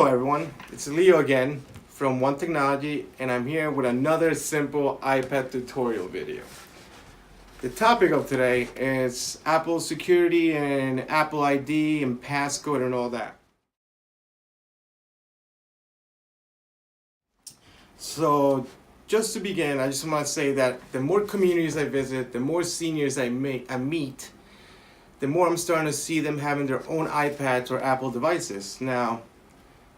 Hello everyone, it's Leo again from One Technology, and I'm here with another simple iPad tutorial video. The topic of today is Apple security and Apple ID and passcode and all that. So just to begin, I just want to say that the more communities I visit, the more seniors I meet, the more I'm starting to see them having their own iPads or Apple devices. Now,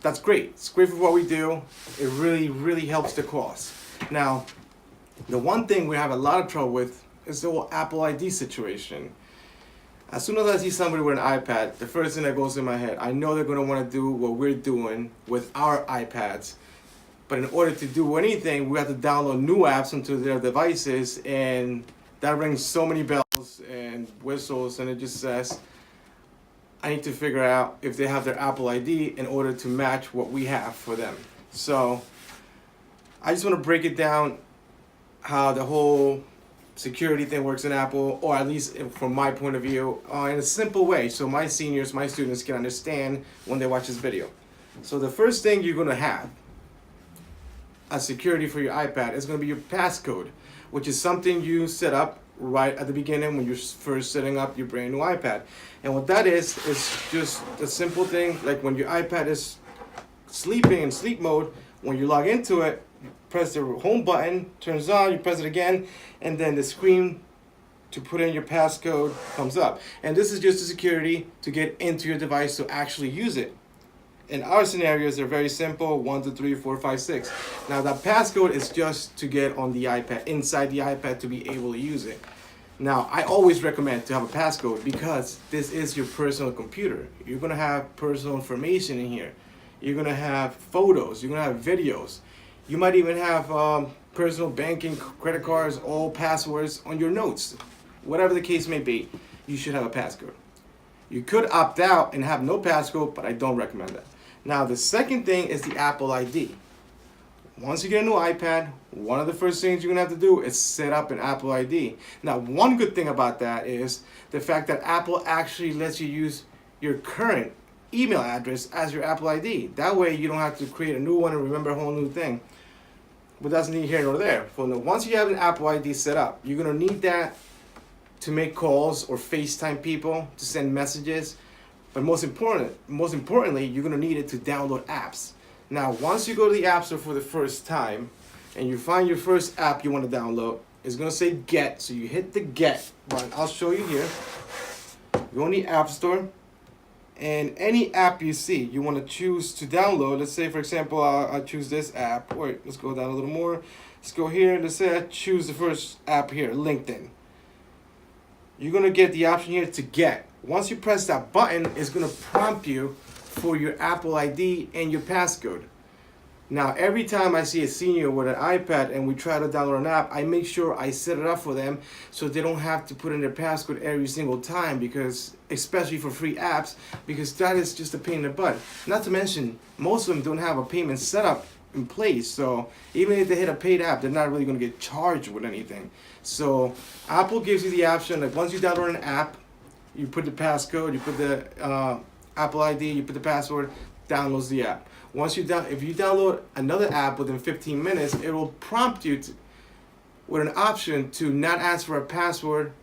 that's great. It's great for what we do. It really helps the cause. Now, the one thing we have a lot of trouble with is the whole Apple ID situation. As soon as I see somebody with an iPad, the first thing that goes in my head, I know they're going to want to do what we're doing with our iPads. But in order to do anything, we have to download new apps into their devices, and that rings so many bells and whistles, and it just says, I need to figure out if they have their Apple ID in order to match what we have for them. So I just want to break it down how the whole security thing works in Apple, or at least from my point of view, in a simple way, so my seniors, my students can understand when they watch this video. So the first thing you're going to have as security for your iPad is going to be your passcode, which is something you set up right at the beginning when you're first setting up your brand new iPad. And what that is just a simple thing, like when your iPad is sleeping in sleep mode, when you log into it, you press the home button, turns on, you press it again, and then the screen to put in your passcode comes up. And this is just a security to get into your device to actually use it. In our scenarios, they're very simple, 1, 2, 3, 4, 5, 6. Now that passcode is just to get on the iPad, inside the iPad to be able to use it. Now, I always recommend to have a passcode because this is your personal computer. You're gonna have personal information in here. You're gonna have photos, you're gonna have videos. You might even have personal banking, credit cards, all passwords on your notes. Whatever the case may be, you should have a passcode. You could opt out and have no passcode, but I don't recommend that. Now, the second thing is the Apple ID. Once you get a new iPad, one of the first things you're going to have to do is set up an Apple ID. Now, one good thing about that is the fact that Apple actually lets you use your current email address as your Apple ID. That way, you don't have to create a new one and remember a whole new thing. But that's neither here nor there. So once you have an Apple ID set up, you're going to need that to make calls or FaceTime people, to send messages. But most importantly, you're going to need it to download apps. Now, once you go to the App Store for the first time and you find your first app you want to download, it's going to say Get. So you hit the Get button. I'll show you here. You go in the App Store, and any app you see you want to choose to download. Let's say, for example, I'll choose this app. Wait, let's go down a little more. Let's go here. Let's say I choose the first app here, LinkedIn. You're going to get the option here to Get. Once you press that button, it's going to prompt you for your Apple ID and your passcode. Now, every time I see a senior with an iPad and we try to download an app, I make sure I set it up for them so they don't have to put in their passcode every single time, because, especially for free apps, because that is just a pain in the butt. Not to mention, most of them don't have a payment setup in place, so even if they hit a paid app, they're not really going to get charged with anything. So Apple gives you the option that once you download an app, you put the passcode, you put the Apple ID, you put the password, downloads the app. Once if you download another app within 15 minutes, it will prompt you with an option to not ask for a password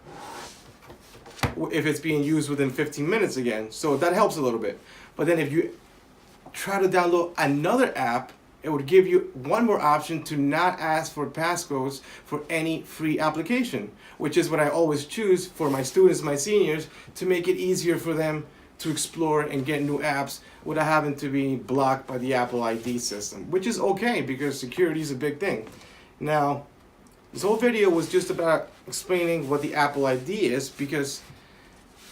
if it's being used within 15 minutes again. So that helps a little bit. But then if you try to download another app, it would give you one more option to not ask for passcodes for any free application, which is what I always choose for my students, my seniors, to make it easier for them to explore and get new apps without having to be blocked by the Apple ID system, which is okay because security is a big thing. Now, this whole video was just about explaining what the Apple ID is, because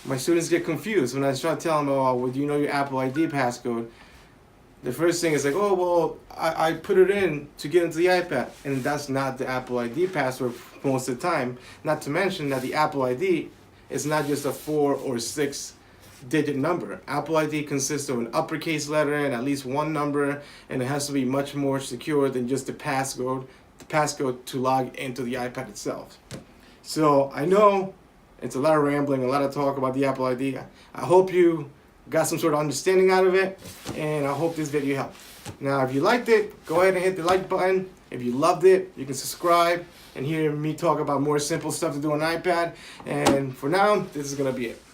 my students get confused when I try to tell them, oh, well, do you know your Apple ID passcode? The first thing is like, oh, well, I put it in to get into the iPad. And that's not the Apple ID password most of the time. Not to mention that the Apple ID is not just a 4 or 6 digit number. Apple ID consists of an uppercase letter and at least one number, and it has to be much more secure than just the passcode to log into the iPad itself. So I know it's a lot of rambling, a lot of talk about the Apple ID. I hope you got some sort of understanding out of it, and I hope this video helped. Now, if you liked it, go ahead and hit the like button. If you loved it, you can subscribe and hear me talk about more simple stuff to do on iPad. And for now, this is gonna be it.